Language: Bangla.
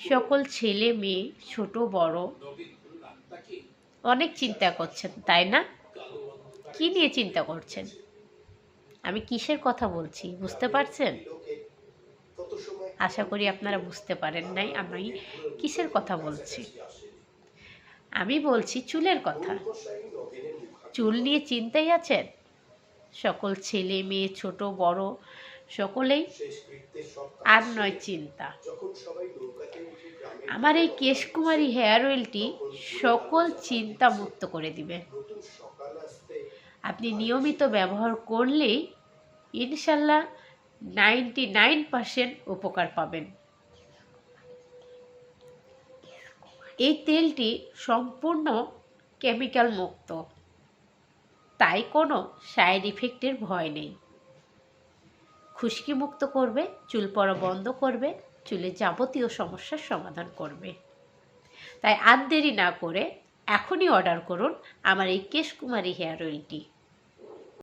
সকল ছেলে মেয়ে ছোট বড় অনেক চিন্তা করছেন, তাই না? কি নিয়ে চিন্তা করছেন? আমি কিসের কথা বলছি বুঝতে পারছেন? আশা করি আপনারা বুঝতে পারেন নাই আমি কিসের কথা বলছি। আমি বলছি চুলের কথা। চুল নিয়ে চিন্তায় আছেন? সকল ছেলে মেয়ে ছোট বড় সকলেই। আর নয় চিন্তা। আমার এই কেশকুমারী হেয়ার অয়েলটি সকল চিন্তা মুক্ত করে দিবে। আপনি নিয়মিত ব্যবহার করলেই ইনশাল্লাহ 99% উপকার পাবেন। এই তেলটি সম্পূর্ণ কেমিক্যাল মুক্ত, তাই কোনো সাইড ইফেক্টের ভয় নেই। খুশকি মুক্ত করবে, চুল পড়া বন্ধ করবে, চুলের যাবতীয় সমস্যার সমাধান করবে। তাই আর দেরি না করে এখনই অর্ডার করুন আমার এই কেশকুমারী হেয়ার অয়েলটি।